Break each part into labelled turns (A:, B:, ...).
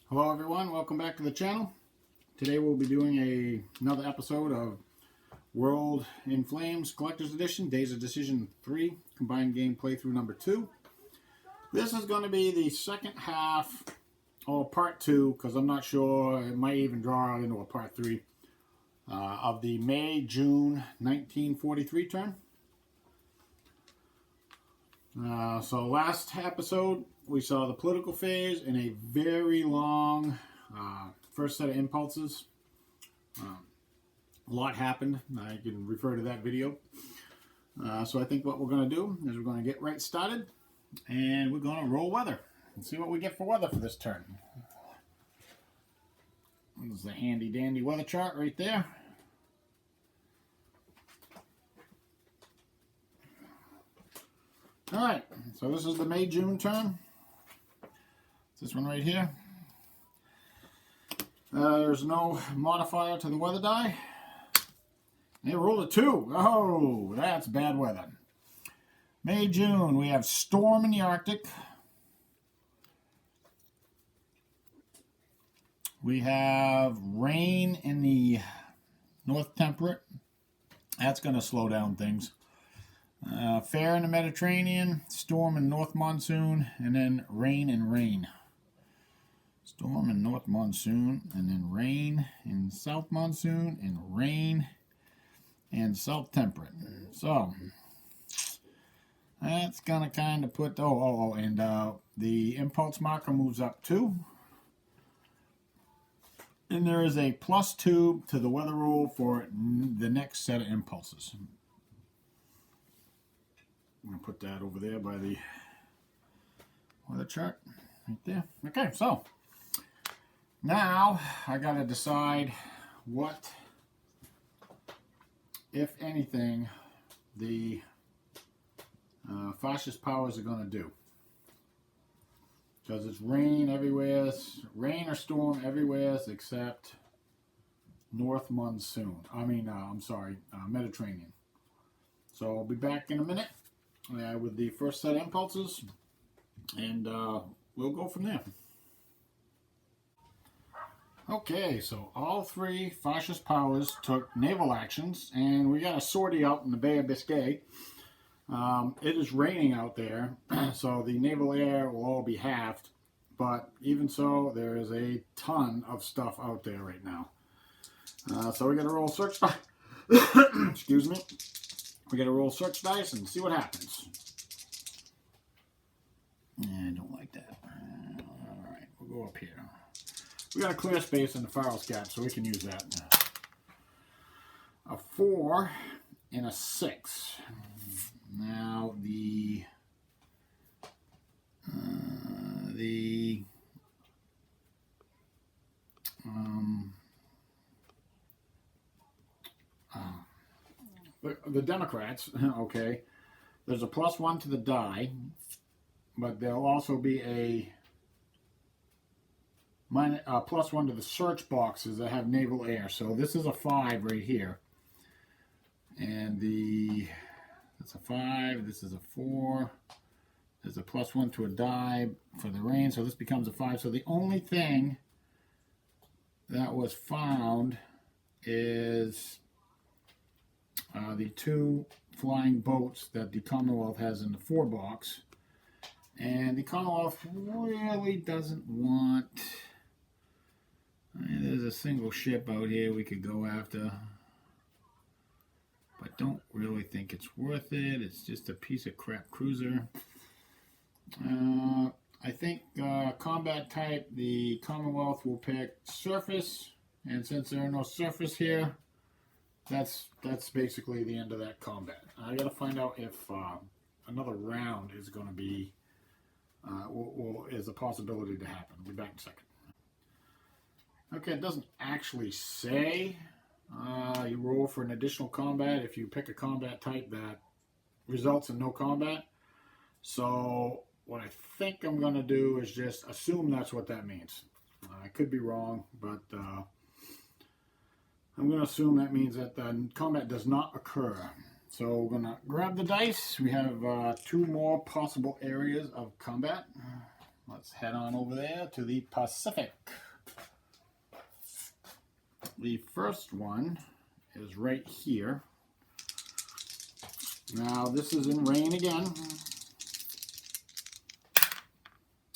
A: Hello everyone, welcome back to the channel. Today we'll be doing another episode of World in Flames Collector's Edition, Days of Decision 3, Combined Game Playthrough number 2. This is going to be the second half, or part 2, because I'm not sure, it might even draw out into a part 3, of the May-June 1943 turn. So last episode, we saw the political phase in a very long first set of impulses. A lot happened. I can refer to that video. So I think what we're going to do is we're going to get right started, and we're going to roll weather and see what we get for weather for this turn. There's the handy dandy weather chart right there. Alright, so this is the May-June turn. This one right here. There's no modifier to the weather die. They rolled a 2. Oh, that's bad weather. May-June, we have storm in the Arctic. We have rain in the North Temperate. That's going to slow down things. Fair in the Mediterranean, storm in North Monsoon, and then rain and rain. Storm in North Monsoon, and then rain in South Monsoon, and rain and South Temperate. So, that's going to kind of put, and the impulse marker moves up too. And there is a +2 to the weather rule for the next set of impulses. I'm going to put that over there by the weather chart, right there. Okay, so now I got to decide what, if anything, the fascist powers are going to do. Because it's rain everywhere, rain or storm everywhere except North Monsoon. Mediterranean. So I'll be back in a minute with the first set of impulses, and we'll go from there. Okay, so all three fascist powers took naval actions, and we got a sortie out in the Bay of Biscay. It is raining out there, so the naval air will all be halved, but even so, there is a ton of stuff out there right now. So we got to roll search dice. Excuse me. We got to roll search dice and see what happens. I don't like that. All right, we'll go up here. We got a clear space in the Farrell's gap, so we can use that. A 4 and a 6. Now the Democrats, okay, there's a +1 to the die, but there'll also be a +1 to the search boxes that have naval air. So this is a 5 right here, and that's a 5. This is a 4. There's a +1 to a die for the rain, so this becomes a 5. So the only thing that was found is the 2 flying boats that the Commonwealth has in the 4 box. And the Commonwealth really doesn't want... there's a single ship out here we could go after, but don't really think it's worth it. It's just a piece of crap cruiser. I think combat type, the Commonwealth will pick surface, and since there are no surface here, that's basically the end of that combat. I got to find out if another round is going to be is a possibility to happen. I'll be back in a second. Okay, it doesn't actually say you roll for an additional combat if you pick a combat type that results in no combat. So what I think I'm going to do is just assume that's what that means. I could be wrong, but I'm going to assume that means that the combat does not occur. So we're going to grab the dice. We have 2 more possible areas of combat. let's head on over there to the Pacific. The first one is right here. Now this is in rain again.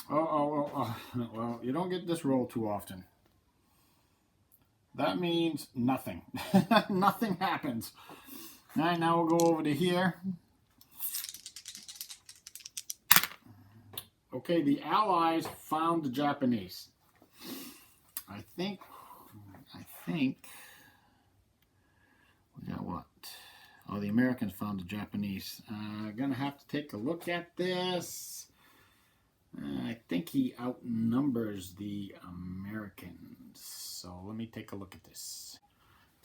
A: Well, you don't get this roll too often. That means nothing. Nothing happens. All right, now we'll go over to here. Okay, the Allies found the Japanese. I think, we got what? Oh, the Americans found the Japanese. Gonna have to take a look at this. I think he outnumbers the Americans. So let me take a look at this.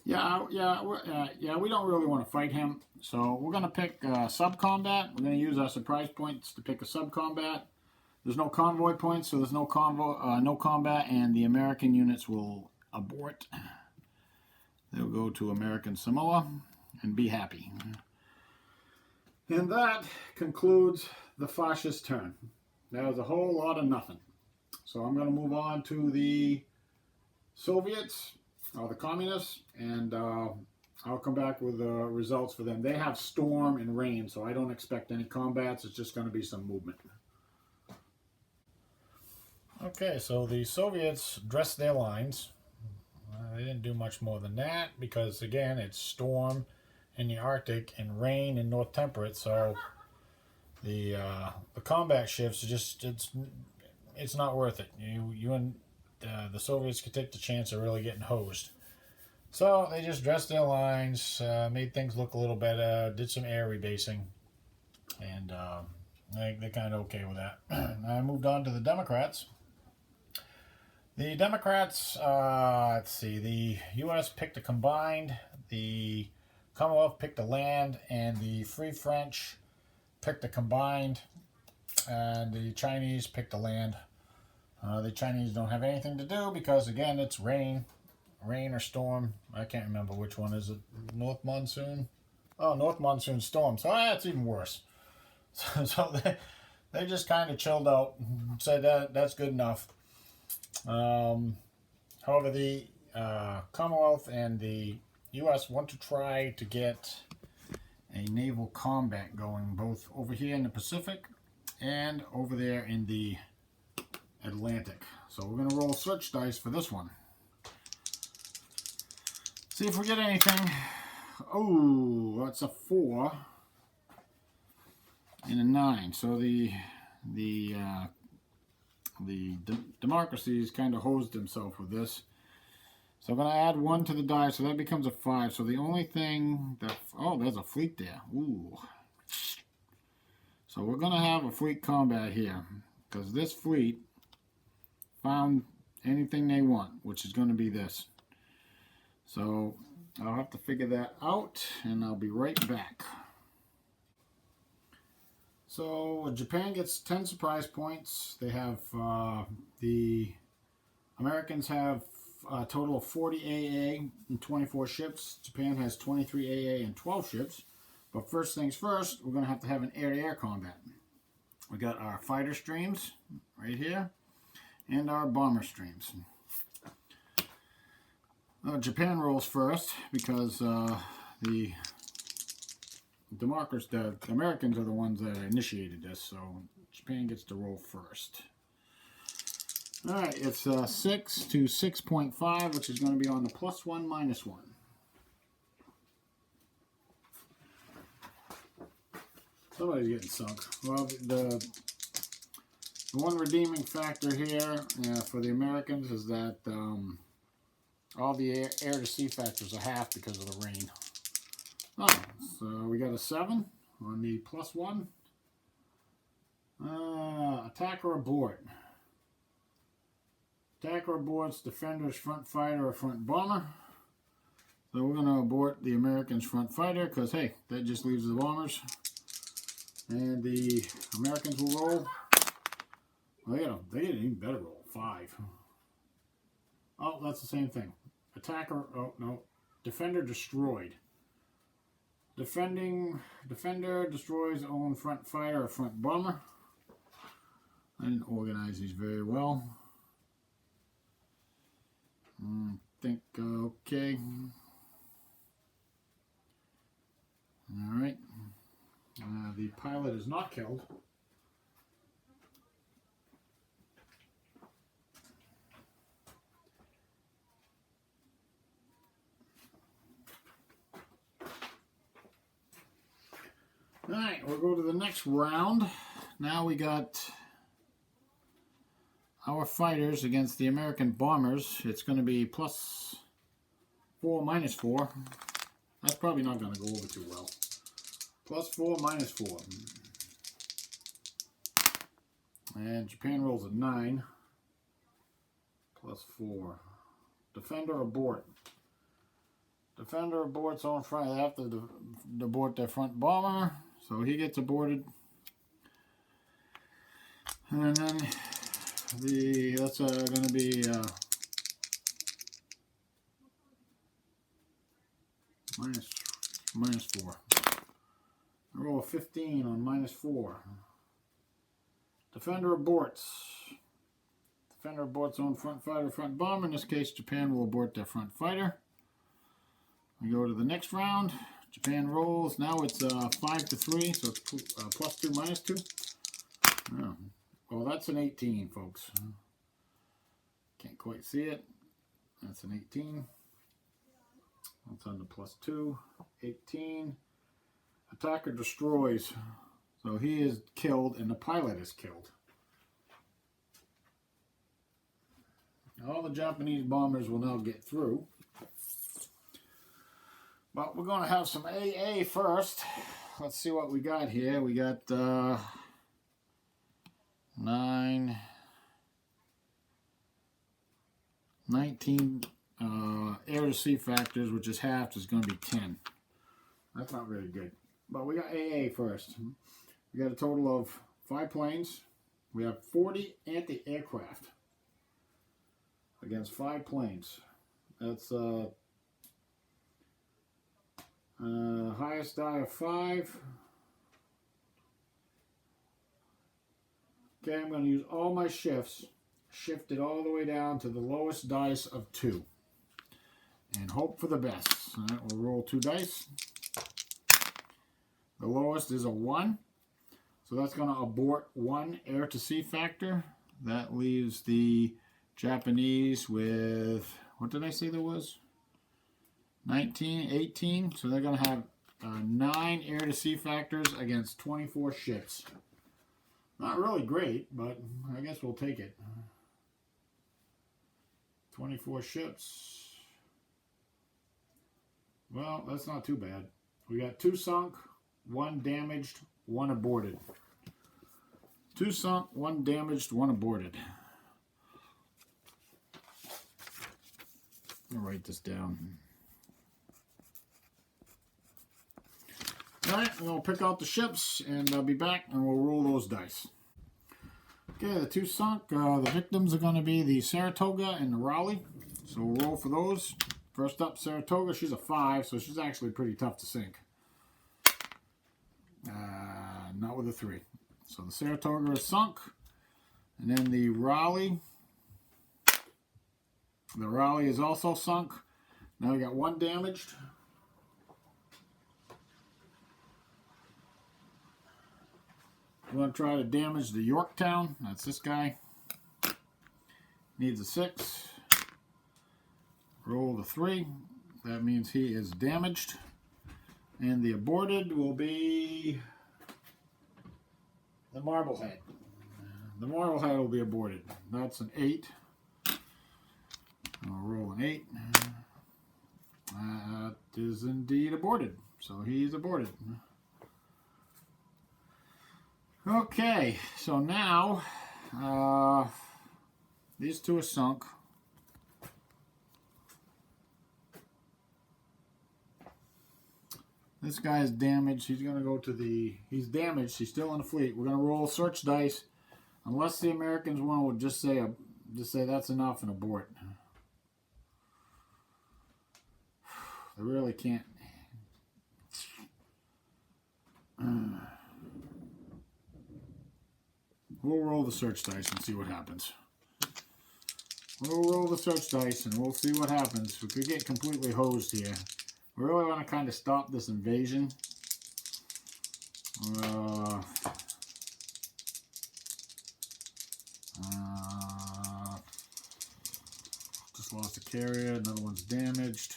A: Yeah, we don't really want to fight him. So we're gonna pick sub-combat. We're gonna use our surprise points to pick a sub-combat. There's no convoy points, so there's no combat, and the American units will abort. They'll go to American Samoa and be happy. And that concludes the fascist turn. That was a whole lot of nothing. So I'm going to move on to the Soviets, or the communists, and I'll come back with the results for them. They have storm and rain, so I don't expect any combats. It's just going to be some movement. Okay, so the Soviets dressed their lines. They didn't do much more than that because, again, it's storm in the Arctic and rain in North Temperate, so the combat shifts are just it's not worth it. You and the Soviets could take the chance of really getting hosed. So they just dressed their lines, made things look a little better, did some air rebasing, and they're kind of okay with that. I moved on to the Democrats. The Democrats, let's see, the U.S. picked a combined, the Commonwealth picked a land, and the Free French picked a combined, and the Chinese picked a land. The Chinese don't have anything to do because, again, it's rain or storm. I can't remember which one is it. North monsoon? Oh, north monsoon storm. So that's even worse. So they just kind of chilled out, said that's good enough. However, the Commonwealth and the U.S. want to try to get a naval combat going, both over here in the Pacific and over there in the Atlantic. So we're going to roll search dice for this one. See if we get anything. Oh, that's a 4 and a 9. So the democracies kind of hosed himself with this. So I'm going to add 1 to the die, so that becomes a 5. So the only thing that... Oh, there's a fleet there. Ooh. So we're going to have a fleet combat here, because this fleet found anything they want, which is going to be this. So I'll have to figure that out, and I'll be right back. So Japan gets 10 surprise points. They have, the Americans have a total of 40 AA and 24 ships. Japan has 23 AA and 12 ships. But first things first, we're going to have an air-to-air combat. We got our fighter streams right here and our bomber streams. Japan rolls first because the Americans are the ones that initiated this, so Japan gets to roll first. Alright, it's 6 to 6.5, which is going to be on the +1, -1. Somebody's getting sunk. Well, the one redeeming factor here for the Americans is that all the air-to-sea factors are half because of the rain. Oh, so we got a 7 on the +1. Attacker abort. Attacker aborts defender's front fighter or front bomber. So we're going to abort the Americans' front fighter because, hey, that just leaves the bombers. And the Americans will roll. Well, they get an even better roll, 5. Oh, that's the same thing. Attacker, oh no, defender destroyed. Defender destroys own front fighter or front bomber. I didn't organize these very well. I think, okay. All right. The pilot is not killed. All right, we'll go to the next round. Now we got our fighters against the American bombers. It's going to be +4, -4. That's probably not going to go over too well. +4, -4. And Japan rolls a 9. +4. Defender abort. Defender aborts on front. They have to abort their front bomber. So he gets aborted. And then that's going to be -4. I roll a 15 on -4. Defender aborts. Defender aborts on front fighter, front bomber. In this case, Japan will abort their front fighter. We go to the next round. Japan rolls. Now it's 5-3, so it's +2, -2. Oh. Well, that's an 18, folks. Can't quite see it. That's an 18. That's on the +2. 18. Attacker destroys. So he is killed and the pilot is killed. All the Japanese bombers will now get through. But we're going to have some AA first. Let's see what we got here. We got 9, 19 air-to-sea factors, which is halved, is going to be 10. That's not very good. But we got AA first. We got a total of 5 planes. We have 40 anti-aircraft against 5 planes. That's highest die of 5. Okay, I'm going to use all my shifts, shift it all the way down to the lowest dice of 2, and hope for the best. All right, we'll roll 2 dice. The lowest is a 1, so that's going to abort 1 air-to-sea factor. That leaves the Japanese with, what did I say there was? 19, 18, so they're going to have 9 air-to-sea factors against 24 ships. Not really great, but I guess we'll take it. 24 ships. Well, that's not too bad. We got 2 sunk, 1 damaged, 1 aborted. 2 sunk, 1 damaged, 1 aborted. I'll write this down. Alright, we'll pick out the ships, and I'll be back, and we'll roll those dice. Okay, the 2 sunk. The victims are going to be the Saratoga and the Raleigh. So we'll roll for those. First up, Saratoga. She's a 5, so she's actually pretty tough to sink. Not with a 3. So the Saratoga is sunk. And then the Raleigh. The Raleigh is also sunk. Now we got 1 damaged. We're going to try to damage the Yorktown. That's this guy. Needs a 6. Roll the 3. That means he is damaged. And the aborted will be the Marblehead. The Marblehead will be aborted. That's an 8. I'll roll an 8. That is indeed aborted. So he's aborted. Okay, so now these 2 are sunk. This guy is damaged. He's going to go to the... He's damaged. He's still in the fleet. We're going to roll search dice. Unless the Americans win, we'll just say that's enough and abort. They really can't... We'll roll the search dice and see what happens. We'll roll the search dice and we'll see what happens. We could get completely hosed here. We really want to kind of stop this invasion. Just lost a carrier. Another one's damaged.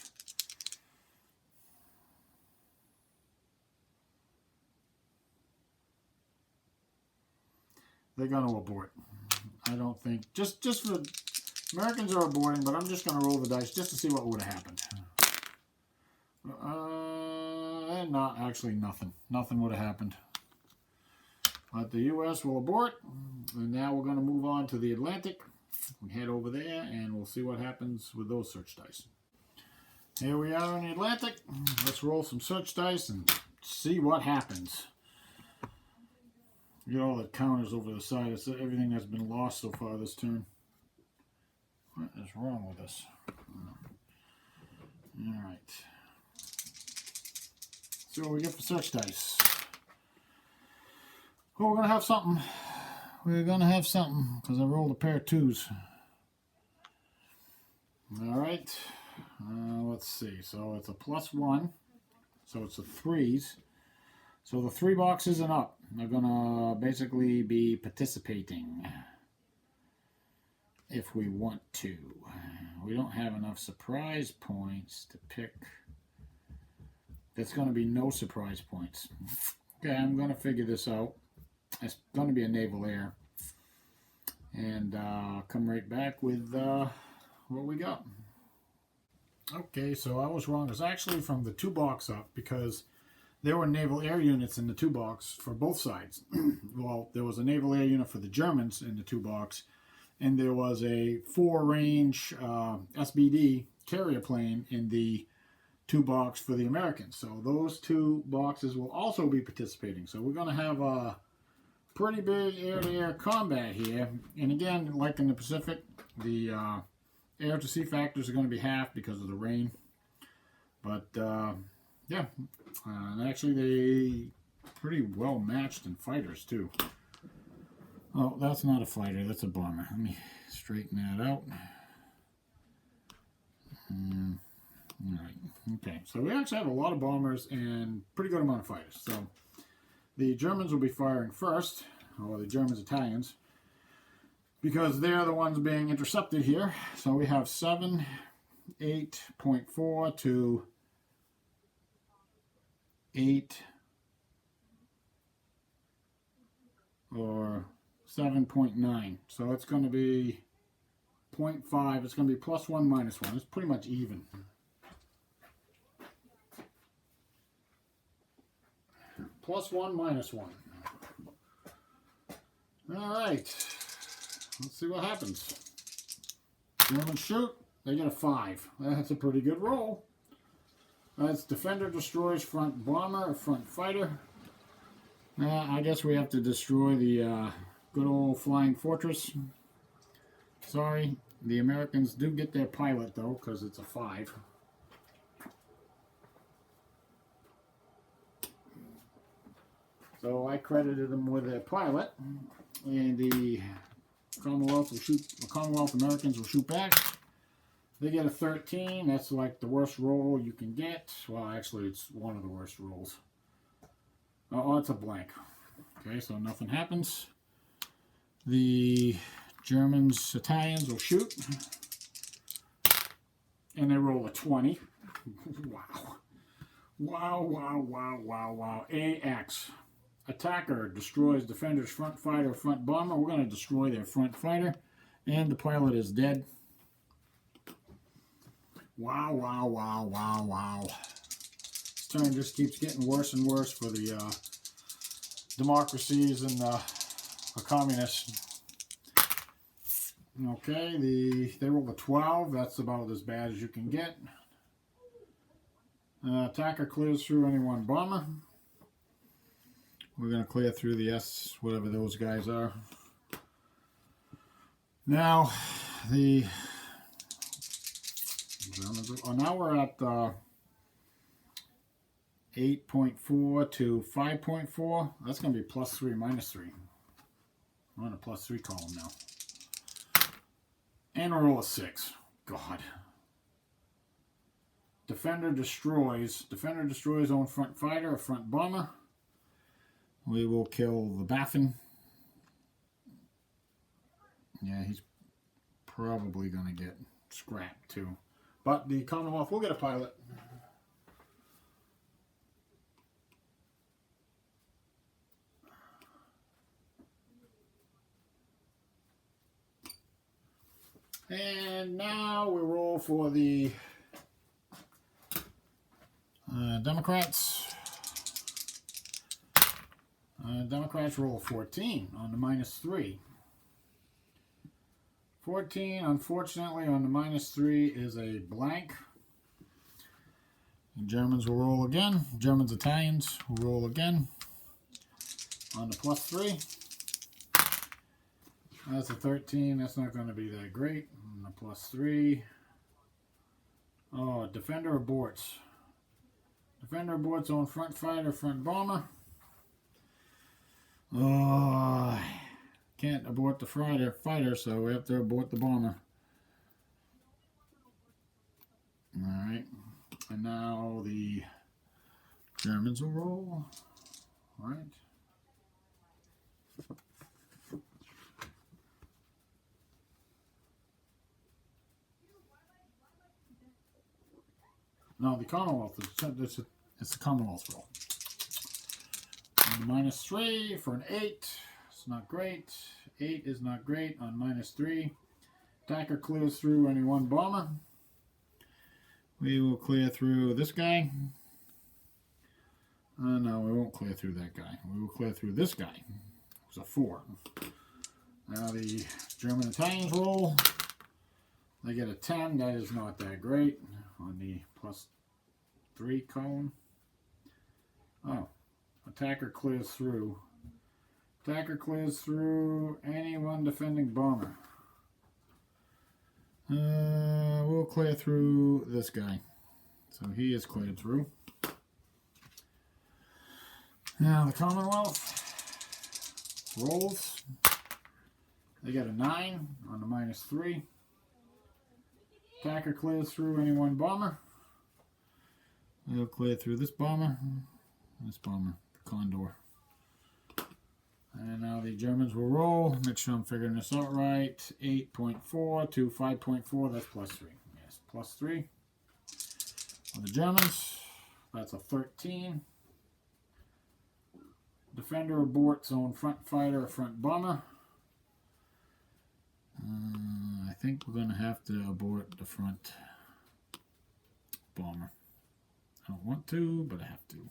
A: They're going to abort. I don't think. Just for Americans are aborting, but I'm just going to roll the dice just to see what would have happened. Not actually nothing. Nothing would have happened. But the U.S. will abort. And now we're going to move on to the Atlantic. We head over there and we'll see what happens with those search dice. Here we are in the Atlantic. Let's roll some search dice and see what happens. Get all the counters over the side. It's everything that's been lost so far this turn. What is wrong with this? Alright. See what we get for search dice. Oh, we're going to have something. We're going to have something because I rolled a pair of twos. Alright. Let's see. So it's a +1. So it's a threes. So the 3 boxes and up are going to basically be participating if we want to. We don't have enough surprise points to pick. There's going to be no surprise points. Okay, I'm going to figure this out. It's going to be a naval air. And come right back with what we got. Okay, so I was wrong. It's actually from the 2 box up because there were naval air units in the 2 box for both sides. Well, there was a naval air unit for the Germans in the 2 box, and there was a 4-range SBD carrier plane in the 2 box for the Americans. So those 2 boxes will also be participating. So we're going to have a pretty big air-to-air combat here. And again, like in the Pacific, the air-to-sea factors are going to be half because of the rain. But yeah, and actually they pretty well matched in fighters too. Oh, that's not a fighter, that's a bomber. Let me straighten that out. Alright, okay, so we actually have a lot of bombers and pretty good amount of fighters. So the Germans will be firing first, or the Germans, Italians, because they're the ones being intercepted here. So we have 7, 8.4 to 8 or 7.9. So it's going to be 0.5. It's going to be +1, -1. It's pretty much even. +1, -1. All right. Let's see what happens. Germans shoot. They get a 5. That's a pretty good roll. That's defender destroys front bomber or front fighter. I guess we have to destroy the good old flying fortress. Sorry, the Americans do get their pilot though, because it's a 5. So I credited them with their pilot, and the Commonwealth will shoot. The Commonwealth Americans will shoot back. They get a 13. That's like the worst roll you can get. Well, actually, it's one of the worst rolls. Oh, it's a blank. Okay, so nothing happens. The Germans, Italians will shoot. And they roll a 20. Wow. Wow, wow, wow, wow, wow. AX. Attacker destroys defender's front fighter, front bomber. We're going to destroy their front fighter. And the pilot is dead. Wow, wow, wow, wow, wow. This turn just keeps getting worse and worse for the democracies and the communists. Okay, they roll a 12. That's about as bad as you can get. Attacker clears through any one bomber. We're going to clear through the S, whatever those guys are. Now, the Germans. Oh, now we're at 8.4 to 5.4. That's going to be +3, -3. I'm on a +3 column now. And a roll of 6. God. Defender destroys own front fighter or front bomber. We will kill the Baffin. Yeah, he's probably going to get scrapped too. But the Commonwealth will get a pilot. And now we roll for the Democrats. Democrats roll 14 on the -3. 14, unfortunately, on the -3 is a blank. The Germans will roll again. Germans, Italians will roll again on the +3. That's a 13. That's not going to be that great. On the +3. Oh, defender aborts. Defender aborts on front fighter, front bomber. Oh, can't abort the fighter, so we have to abort the bomber. Alright. And now the Germans will roll. Alright. No, the Commonwealth. It's the Commonwealth roll. On the -3 for an 8. It's not great. 8 is not great on -3. Attacker clears through any one bomber. We will clear through this guy. No, we won't clear through that guy. We will clear through this guy. It's a 4. Now the German Italians roll. They get a 10. That is not that great on the +3 column. Oh, attacker clears through. Attacker clears through anyone defending bomber. We'll clear through this guy. So he is cleared through. Now the Commonwealth rolls. They get a 9 on the -3. Attacker clears through any one bomber. We'll clear through this bomber, the Condor. And now the Germans will roll. Make sure I'm figuring this out right. 8.4 to 5.4, that's +3. Yes, +3. For the Germans, that's a 13. Defender aborts on front fighter or front bomber. I think we're going to have to abort the front bomber. I don't want to, but I have to.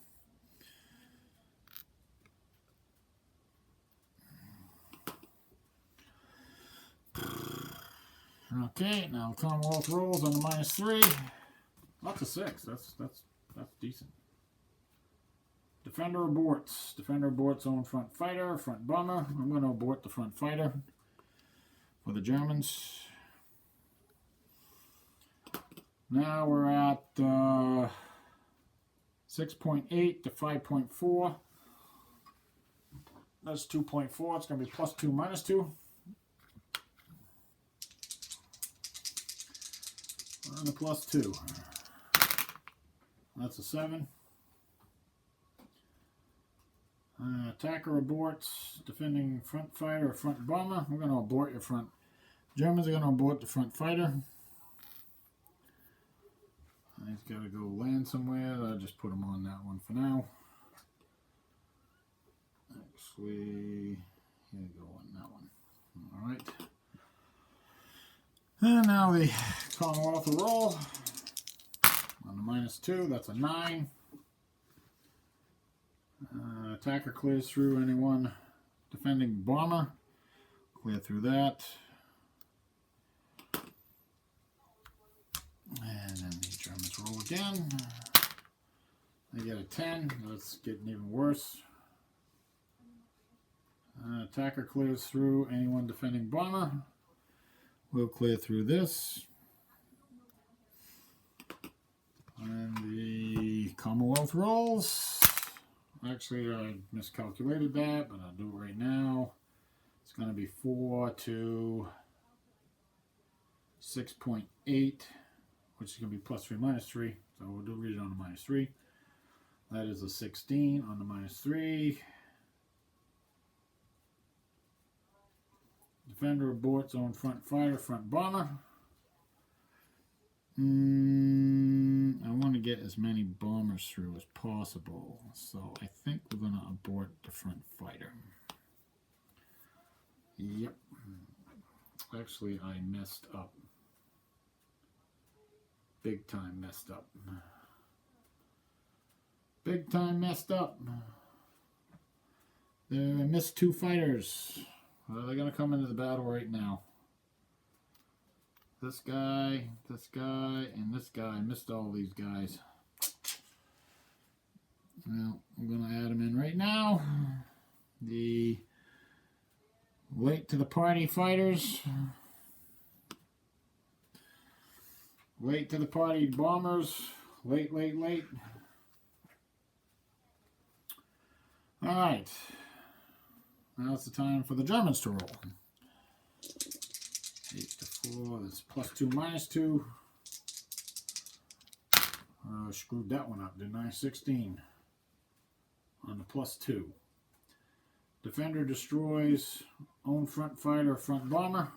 A: Okay, now Commonwealth rolls on the -3. That's a 6. That's decent. Defender aborts. Defender aborts on front fighter, front bomber. I'm going to abort the front fighter for the Germans. Now we're at 6.8 to 5.4. That's 2.4. It's going to be +2, -2. On the +2. That's a 7. Attacker aborts, defending front fighter or front bomber. We're going to abort your front. Germans are going to abort the front fighter. He's got to go land somewhere. I'll just put him on that one for now. Actually, here we go on that one. All right. And now the Commonwealth will roll. On the -2, that's a 9. Attacker clears through anyone defending bomber. Clear through that. And then the Germans roll again. They get a 10. That's getting even worse. Attacker clears through anyone defending bomber. We'll clear through this. And the Commonwealth rolls. Actually, I miscalculated that, but I'll do it right now. It's going to be 4 to 6.8, which is going to be plus 3 minus 3. So we'll do read it on the minus 3. That is a 16 on the minus 3. Defender aborts on front fighter, front bomber. I want to get as many bombers through as possible, so I think we're going to abort the front fighter. Yep. Actually, I messed up. Big time messed up. Big time messed up. They missed 2 fighters. Well, they're going to come into the battle right now. This guy, and this guy. I missed all these guys. Well, I'm going to add them in right now. The late to the party fighters. Late to the party bombers. Late. Alright. Now it's the time for the Germans to roll. 8 to 4, that's plus 2 minus 2. Screwed that one up, didn't I? 16 on the plus 2. Defender destroys own front fighter, front bomber.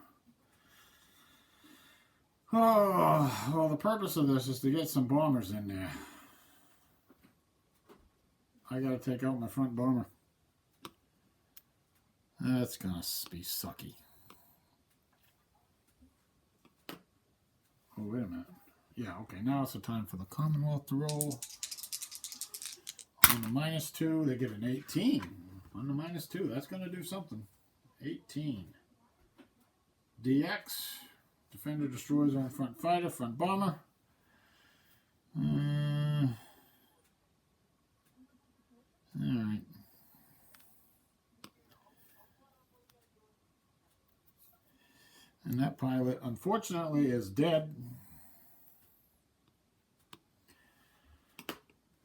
A: Oh, well, the purpose of this is to get some bombers in there. I gotta take out my front bomber. That's gonna be sucky. Oh, wait a minute. Yeah, okay, now it's the time for the Commonwealth to roll. On the minus 2, they get an 18. On the minus 2, that's going to do something. 18. DX. Defender destroys on front fighter, front bomber. Alright. And that pilot, unfortunately, is dead.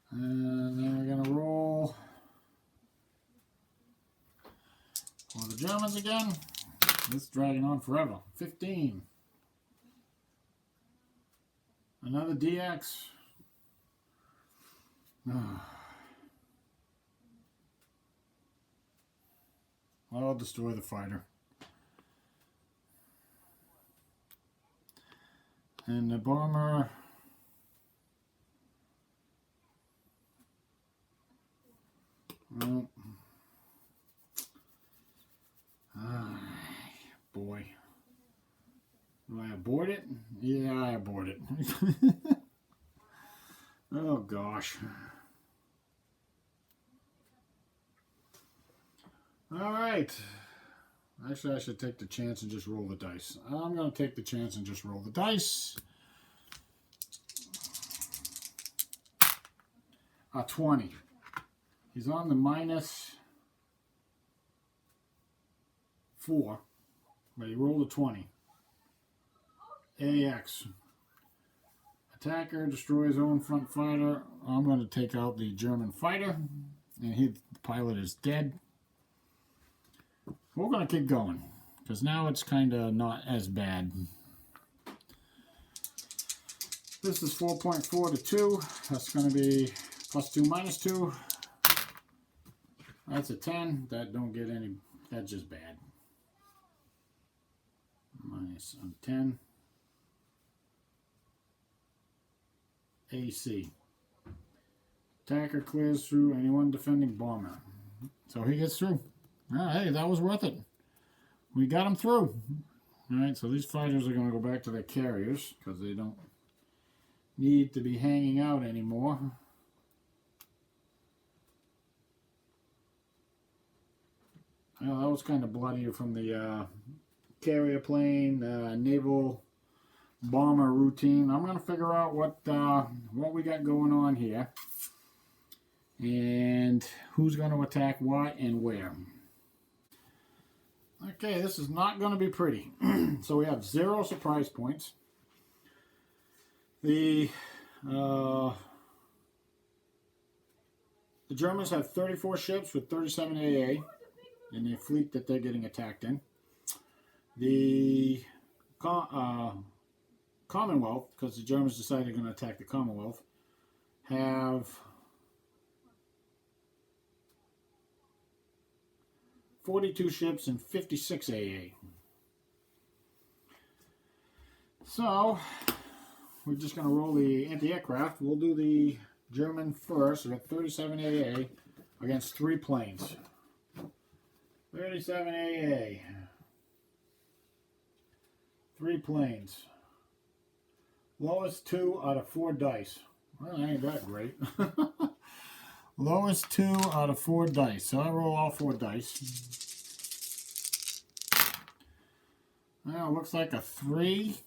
A: And then we're going to roll for the Germans again. This is dragging on forever. 15. Another DX. I'll destroy the fighter. And the bomber. Well, boy. Do I abort it? Yeah, I abort it. Oh, gosh. All right. Actually, I should take the chance and just roll the dice. I'm going to take the chance and just roll the dice. 20. He's on the minus 4, but he rolled a 20. AX. Attacker destroys own front fighter. I'm going to take out the German fighter, and the pilot is dead. We're going to keep going, because now it's kind of not as bad. This is 4.4 to 2. That's going to be plus 2 minus 2. That's a 10. That don't get any, that's just bad. Minus 10. AC. Attacker clears through anyone defending bomber. So he gets through. Oh, hey, that was worth it. We got him through. Alright, so these fighters are going to go back to their carriers because they don't need to be hanging out anymore. Well, that was kind of bloody from the carrier plane, naval bomber routine. I'm going to figure out what we got going on here and who's going to attack what and where. Okay, this is not going to be pretty. So we have 0 surprise points. The Germans have 34 ships with 37 AA in the fleet that they're getting attacked in. The Commonwealth, because the Germans decided they're going to attack the Commonwealth, have 42 ships and 56 AA. So, we're just going to roll the anti-aircraft. We'll do the German first. We got 37 AA against 3 planes. 37 AA. 3 planes. Lowest 2 out of 4 dice. Well, ain't that great. Lowest 2 out of 4 dice. So I roll all 4 dice. Well, it looks like a 3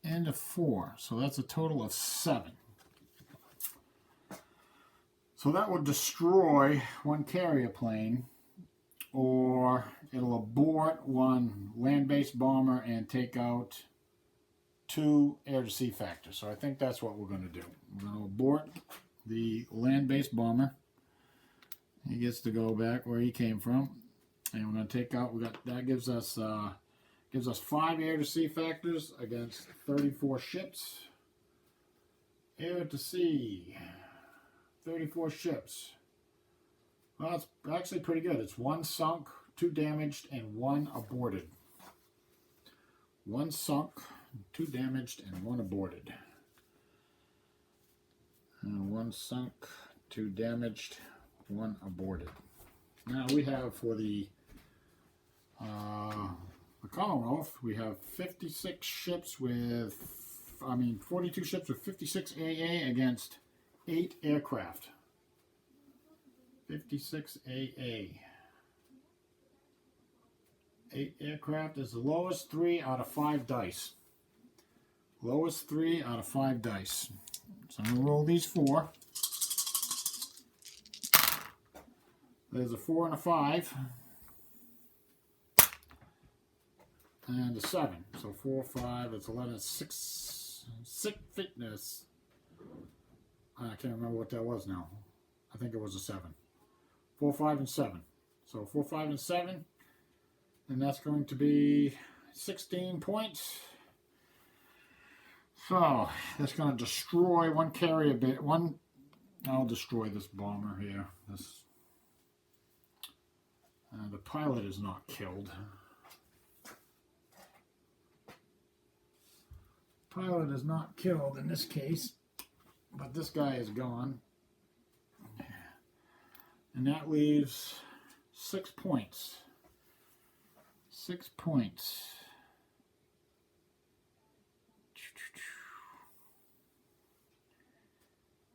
A: and a 4. So that's a total of 7. So that would destroy 1 carrier plane, or it'll abort 1 land-based bomber and take out 2 air-to-sea factors. So I think that's what we're going to do. We're going to abort the land-based bomber. He gets to go back where he came from, and we're going to take out. That gives us 5 air-to-sea factors against 34 ships. Air-to-sea, 34 ships. Well, that's actually pretty good. It's 1 sunk, 2 damaged, and 1 aborted. 1 sunk, 2 damaged, and 1 aborted. And 1 sunk, 2 damaged, 1 aborted. Now we have for the Commonwealth, we have 42 ships with 56 AA against 8 aircraft. 56 AA. 8 aircraft is the lowest 3 out of 5 dice. Lowest 3 out of 5 dice. So I'm going to roll these 4. There's a 4 and a 5. And a 7. So 4, 5, it's 11, 6 fitness. I can't remember what that was now. I think it was a 7. 4, 5, and 7. So 4, 5, and 7. And that's going to be 16 points. So that's going to destroy 1 carrier bit. I'll destroy this bomber here. The pilot is not killed. Pilot is not killed in this case, but this guy is gone. And that leaves 6 points. 6 points.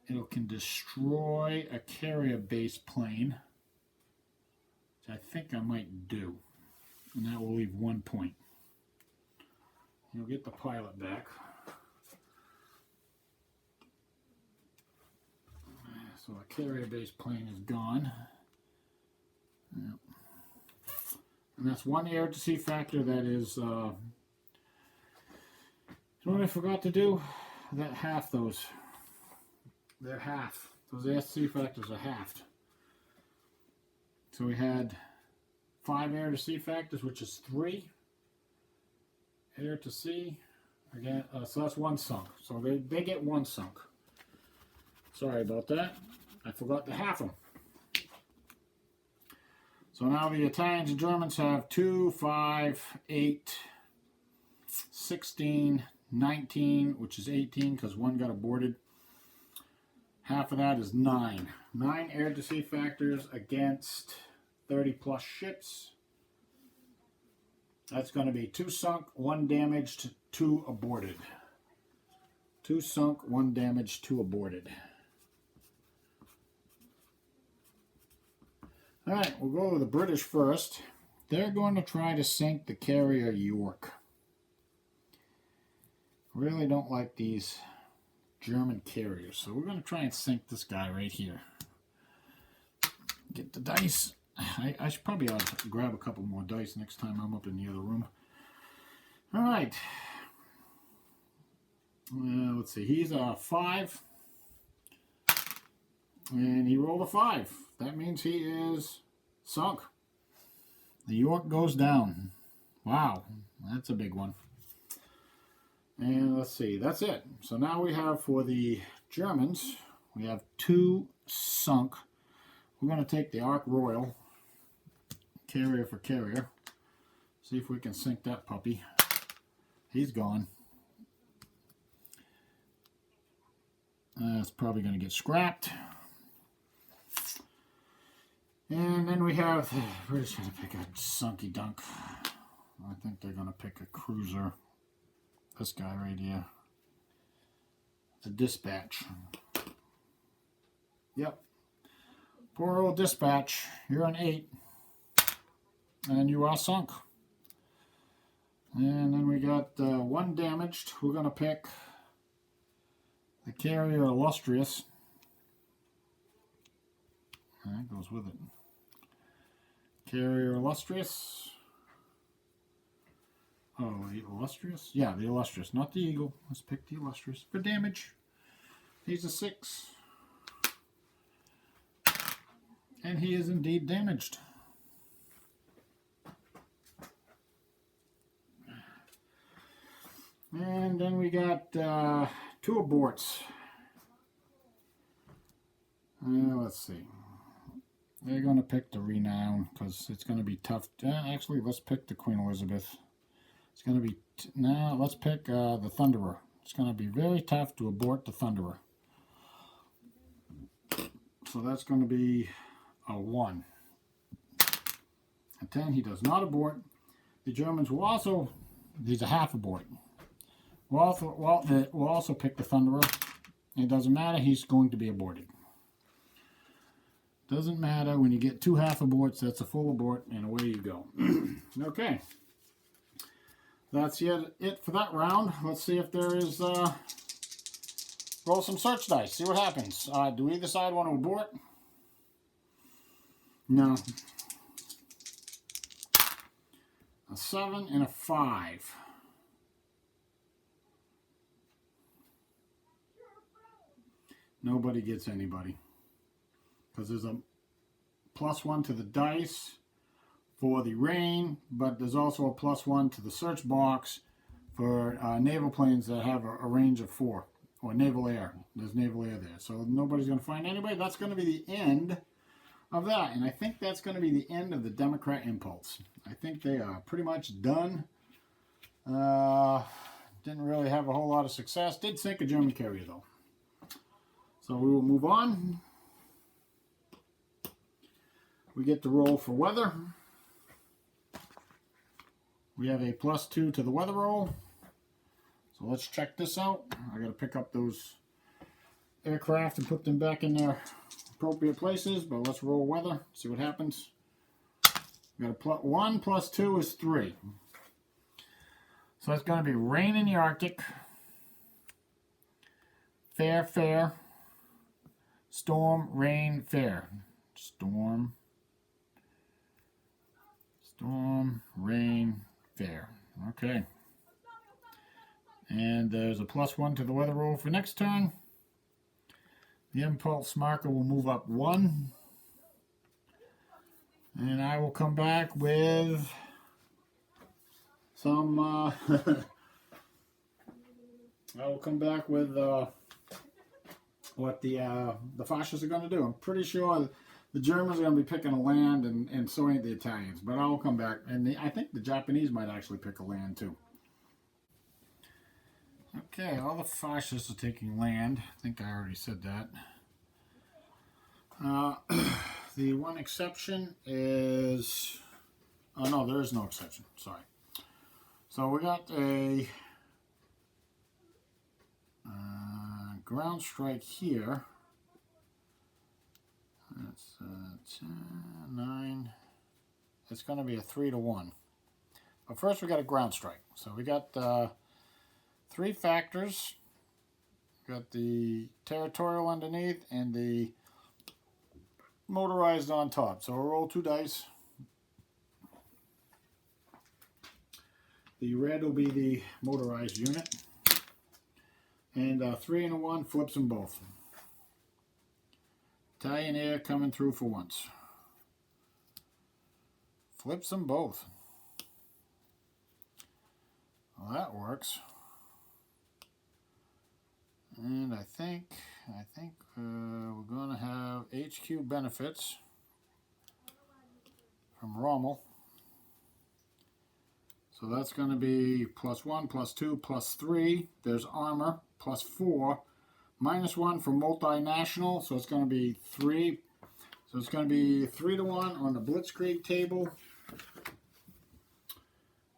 A: It can destroy a carrier-based plane, which I think I might do. And that will leave 1 point. You'll get the pilot back. So a carrier-based plane is gone. Yep. And that's 1 air-to-sea factor that is... you know what I forgot to do? That half those. They're half. Those air-to-sea factors are halved. So we had 5 air-to-sea factors, which is 3. Air-to-sea. Again, so that's 1 sunk. So they get 1 sunk. Sorry about that. I forgot to half them. So now the Italians and Germans have 2, 5, 8, 16, 19, which is 18 because 1 got aborted. Half of that is 9. 9 air-to-sea factors against 30 plus ships. That's going to be 2 sunk, 1 damaged, 2 aborted. 2 sunk, 1 damaged, 2 aborted. Alright, we'll go to the British first. They're going to try to sink the carrier York. Really don't like these German carriers, so we're going to try and sink this guy right here. Get the dice. I should probably ought to grab a couple more dice next time I'm up in the other room. Alright. Let's see, he's a 5. And he rolled a 5. That means he is sunk. The York goes down. Wow, that's a big one. And let's see, that's it. So now we have, for the Germans, we have 2 sunk. We're going to take the Ark Royal, carrier for carrier. See if we can sink that puppy. He's gone. It's probably going to get scrapped. And then we have, we're just going to pick a sunky dunk. I think they're going to pick a cruiser. This guy right here. The Dispatch. Yep. Poor old Dispatch. You're an 8. And you are sunk. And then we got 1 damaged. We're going to pick the carrier Illustrious. That goes with it. Carrier Illustrious. Oh, the Illustrious? Yeah, the Illustrious, not the Eagle. Let's pick the Illustrious for damage. He's a 6. And he is indeed damaged. And then we got 2 aborts. Let's see. They're going to pick the Renown because it's going to be tough. Actually, let's pick the Queen Elizabeth. It's going to be... Now, let's pick the Thunderer. It's going to be very tough to abort the Thunderer. So that's going to be a 1. A 10, he does not abort. The Germans will also... He's a half abort. We'll also pick the Thunderer. It doesn't matter, he's going to be aborted. Doesn't matter, when you get 2 half aborts, that's a full abort, and away you go. Okay. That's it for that round. Let's see if there is, roll some search dice, see what happens. Do either side want to abort? No. A 7 and a 5. Nobody gets anybody. Because there's a +1 to the dice for the rain, but there's also a +1 to the search box for naval planes that have a range of 4, or naval air. There's naval air there. So nobody's going to find anybody. That's going to be the end of that. And I think that's going to be the end of the Democrat Impulse. I think they are pretty much done. Didn't really have a whole lot of success. Did sink a German carrier, though. So we will move on. We get to roll for weather. We have a +2 to the weather roll. So let's check this out. I got to pick up those aircraft and put them back in their appropriate places, but let's roll weather, see what happens. We got a +1 + 2 is 3. So it's going to be rain in the Arctic, fair, fair, storm, rain, fair. Storm, rain, fair. Okay. And there's a +1 to the weather roll for next turn. The impulse marker will move up 1. And I will come back with some, I will come back with what the fascists are going to do. I'm pretty sure the Germans are going to be picking a land, and so ain't the Italians. But I will come back. And I think the Japanese might actually pick a land, too. Okay, all the fascists are taking land. I think I already said that. The one exception is... Oh, no, there is no exception. Sorry. So we got a ground strike here. That's 10, 9. It's going to be a 3 to 1. But first we got a ground strike. So we got 3 factors. We got the territorial underneath and the motorized on top. So we'll roll 2 dice. The red will be the motorized unit. And 3 and a 1 flips them both. Italian air coming through for once. Flips them both. Well, that works. And I think we're going to have HQ benefits from Rommel. So that's going to be +1, +2, +3. There's armor, +4. -1 for multinational, so it's going to be 3. So it's going to be 3-1 on the Blitzkrieg table.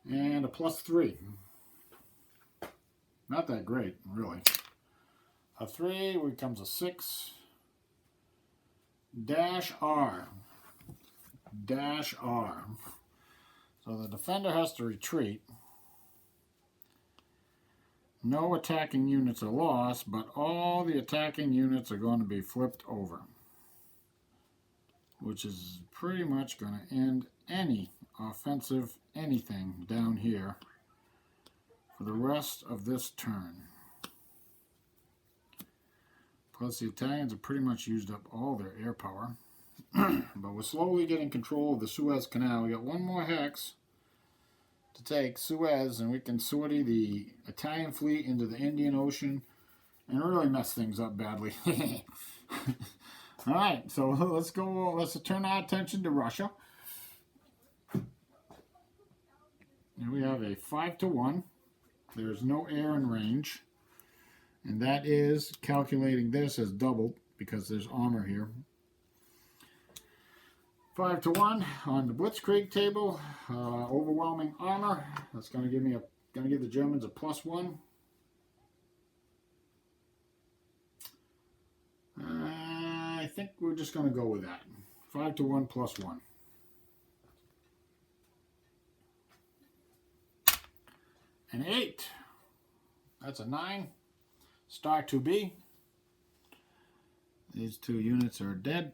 A: And a +3. Not that great, really. A 3 becomes a 6. -R. -R. So the defender has to retreat. No attacking units are lost, but all the attacking units are going to be flipped over, which is pretty much going to end any offensive anything down here for the rest of this turn. Plus the Italians have pretty much used up all their air power. But we're slowly getting control of the Suez Canal. We got one more hex to take, Suez, and we can sortie the Italian fleet into the Indian Ocean and really mess things up badly. Alright, so let's turn our attention to Russia. And we have a 5-1. There's no air in range. And that is calculating this as doubled because there's armor here. 5-1 on the Blitzkrieg table. Overwhelming armor. That's going to give the Germans a +1. I think we're just going to go with that. 5-1 +1. An 8. That's a 9. Star 2B. These two units are dead.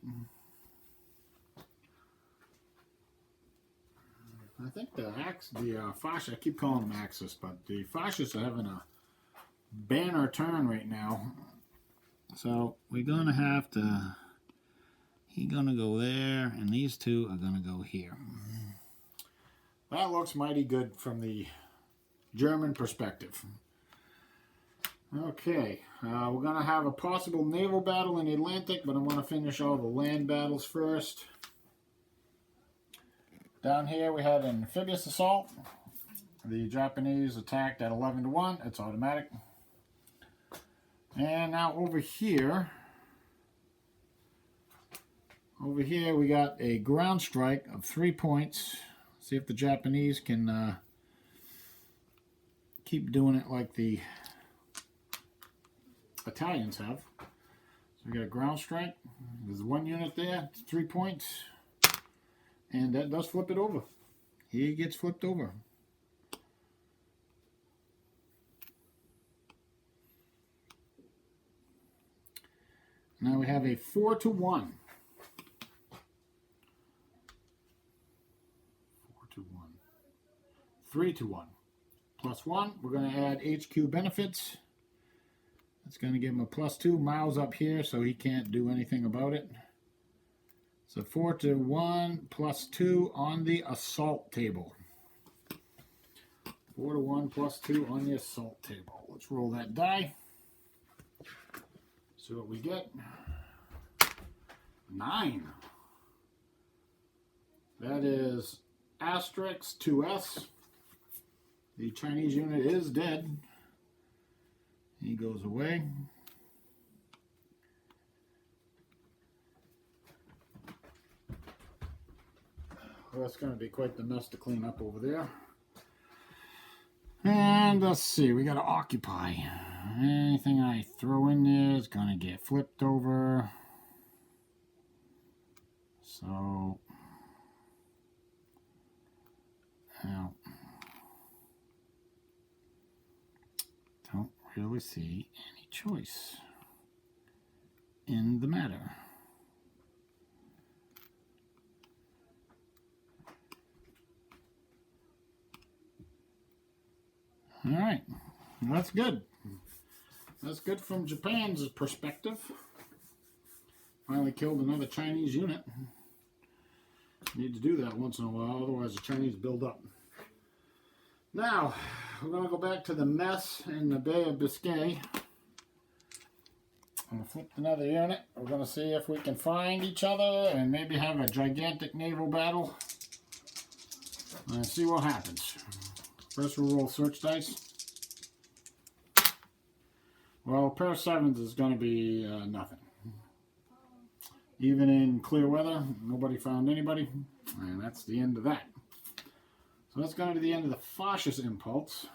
A: I think the fascists, I keep calling them Axis, but the fascists are having a banner turn right now. So we're going to have to, he's going to go there, and these two are going to go here. That looks mighty good from the German perspective. Okay, we're going to have a possible naval battle in the Atlantic, but I want to finish all the land battles first. Down here we had an amphibious assault. The Japanese attacked at 11-1. It's automatic. And now over here we got a ground strike of 3 points. See if the Japanese can keep doing it like the Italians have. So we got a ground strike. There's one unit there. It's 3 points. And that does flip it over. He gets flipped over. Now we have a 4-1. 3-1. +1. We're going to add HQ benefits. That's going to give him a +2. Miles up here, so he can't do anything about it. So 4-1 +2 on the assault table. 4-1 +2 on the assault table. Let's roll that die. See what we get. 9. That is asterisk 2S. The Chinese unit is dead. He goes away. Well, that's going to be quite the mess to clean up over there. And let's see, we got to occupy. Anything I throw in there is going to get flipped over. So, now, don't really see any choice in the matter. All right, well, that's good. That's good from Japan's perspective. Finally killed another Chinese unit. Need to do that once in a while, otherwise the Chinese build up. Now, we're going to go back to the mess in the Bay of Biscay. I'm going to flip another unit. We're going to see if we can find each other and maybe have a gigantic naval battle. And see what happens. First we'll roll search dice. Well, a pair of sevens is going to be nothing. Even in clear weather, nobody found anybody. And that's the end of that. So that's going to be the end of the fascist impulse.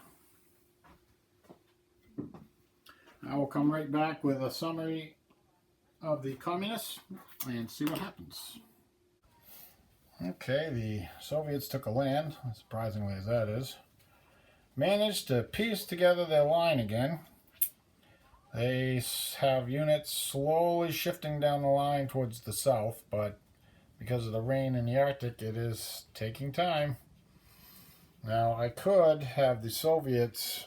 A: I will come right back with a summary of the communists and see what happens. Okay, the Soviets took a land, surprisingly as that is. Managed to piece together their line again. They have units slowly shifting down the line towards the south, but because of the rain in the Arctic, it is taking time. Now, I could have the Soviets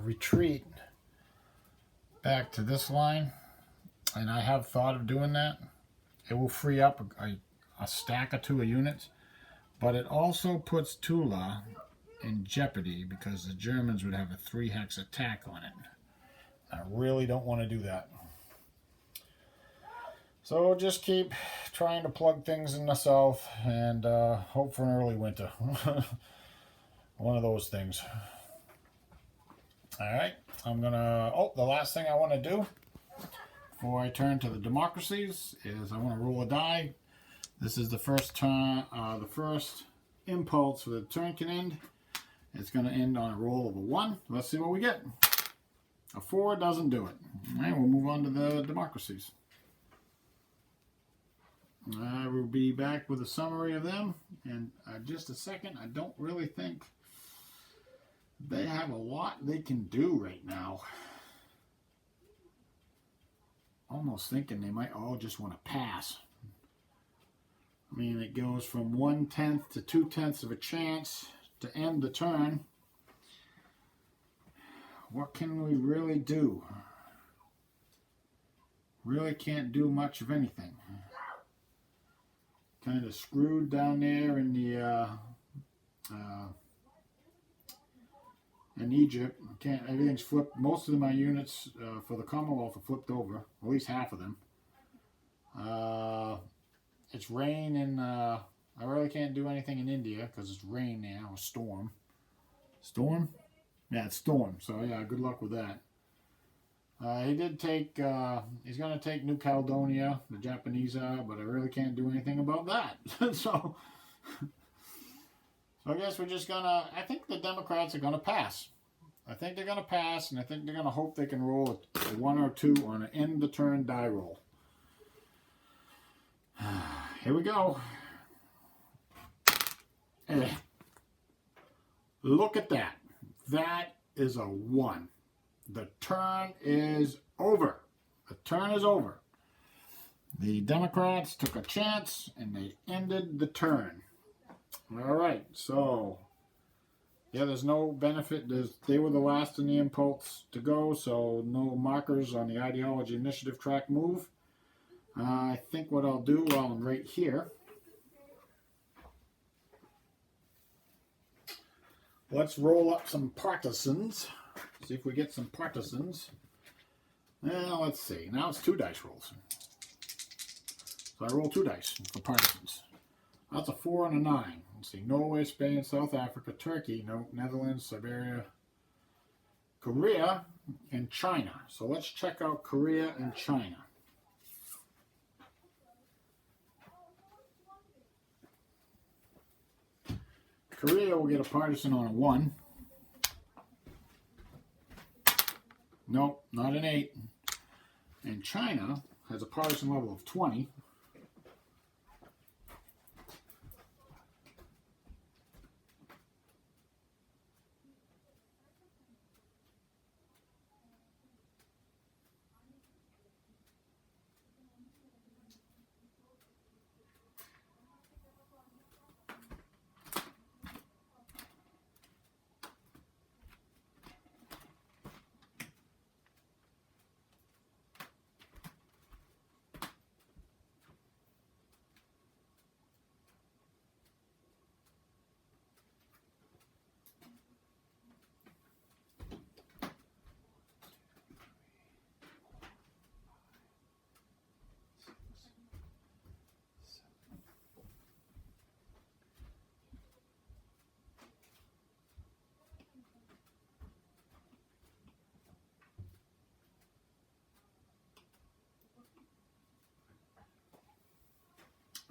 A: retreat back to this line, and I have thought of doing that. It will free up a stack or two of units, but it also puts Tula in jeopardy because the Germans would have a 3-hex attack on it. I really don't want to do that. So just keep trying to plug things in the south and hope for an early winter. One of those things. Alright, I'm gonna, the last thing I want to do before I turn to the democracies is I want to roll a die. This is the first turn, the first impulse for the turn can end. It's going to end on a roll of a 1. Let's see what we get. A 4 doesn't do it. Alright, we'll move on to the democracies. I will be back with a summary of them in just a second. I don't really think they have a lot they can do right now. Almost thinking they might all just want to pass. I mean, it goes from 1/10 to 2/10 of a chance to end the turn. What can we really do? Really can't do much of anything. Kind of screwed down there in the in Egypt. Everything's flipped. Most of my units for the Commonwealth are flipped over. At least half of them. It's rain in. I really can't do anything in India because it's rain now. A storm. Storm? Yeah, it's storm. So yeah, good luck with that. He did take. He's going to take New Caledonia. The Japanese are, but I really can't do anything about that. So I guess we're just gonna. I think the Democrats are gonna pass. I think they're gonna pass, and I think they're gonna hope they can roll a 1 or 2 on an end the turn die roll. Here we go. Look at that. That is a 1. The turn is over. The turn is over. The Democrats took a chance and they ended the turn. All right, so yeah, there's no benefit. They were the last in the impulse to go, so no markers on the ideology initiative track move. I think what I'll do while I'm right here, let's roll up some partisans. See if we get some partisans. Well, let's see. Now it's 2 dice rolls. So I roll 2 dice for partisans. That's a 4 and a 9. Let's see. Norway, Spain, South Africa, Turkey, Netherlands, Siberia, Korea, and China. So let's check out Korea and China. Korea will get a partisan on a 1. Nope, not an 8. And China has a partisan level of 20.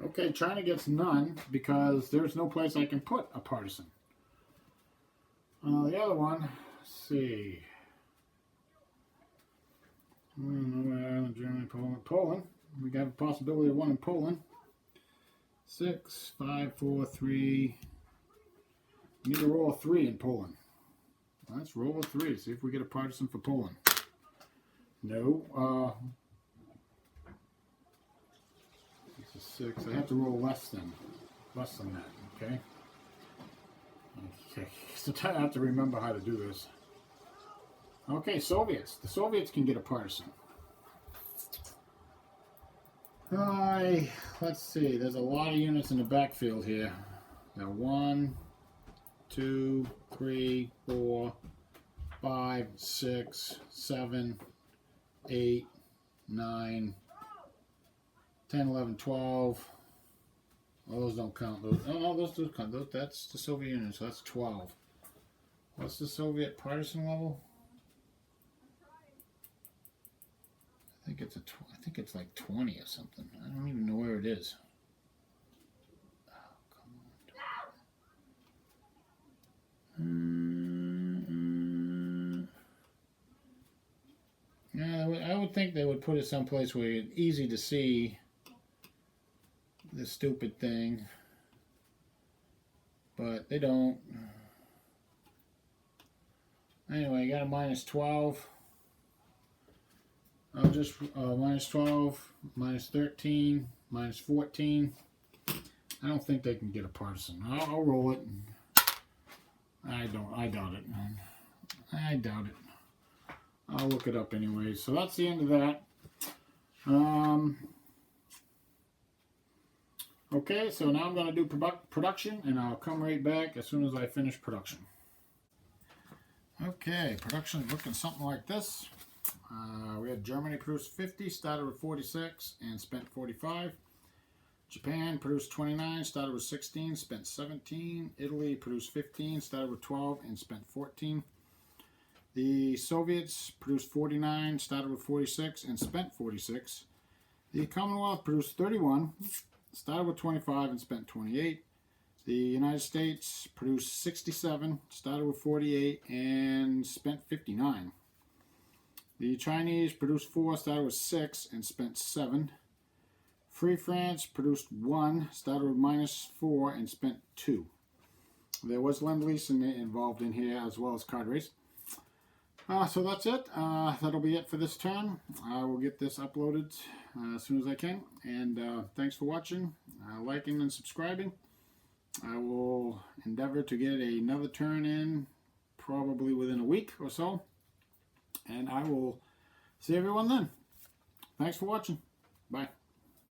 A: Okay, China gets none because there's no place I can put a partisan. The other one, let's see. Ireland, Germany, Poland. Poland. We got a possibility of one in Poland. 6, 5, 4, 3. We need to roll a 3 in Poland. Let's roll a 3. See if we get a partisan for Poland. No. It's a 6. I have to roll less than that. Okay. Okay. So I have to remember how to do this. Okay, Soviets. The Soviets can get a partisan. Let's see. There's a lot of units in the backfield here. Now 1, 2, 3, 4, 5, 6, 7, 8, 9, 10, 11, 12. Oh, those don't count. Those do count. That's the Soviet Union, so that's 12. What's the Soviet partisan level? I think it's like 20 or something. I don't even know where it is. Oh, come on. Yeah, I would think they would put it someplace where it's easy to see the stupid thing, but they don't. Anyway, you got a minus 12. I'll just minus 12, minus 13, minus 14. I don't think they can get a partisan. I'll roll it. I doubt it. I doubt it. I'll look it up anyway. So that's the end of that. Okay, so now I'm going to do production, and I'll come right back as soon as I finish production. Okay, production is looking something like this. We had Germany produced 50, started with 46, and spent 45. Japan produced 29, started with 16, spent 17. Italy produced 15, started with 12, and spent 14. The Soviets produced 49, started with 46, and spent 46. The Commonwealth produced 31, started with 25, and spent 28. The United States produced 67, started with 48, and spent 59. The Chinese produced 4, started with 6, and spent 7. Free France produced 1, started with minus 4, and spent 2. There was Lend-Lease involved in here, as well as card race. So that's it. That'll be it for this turn. I will get this uploaded as soon as I can. And thanks for watching, liking, and subscribing. I will endeavor to get another turn in probably within a week or so. And I will see everyone then. Thanks for watching. Bye.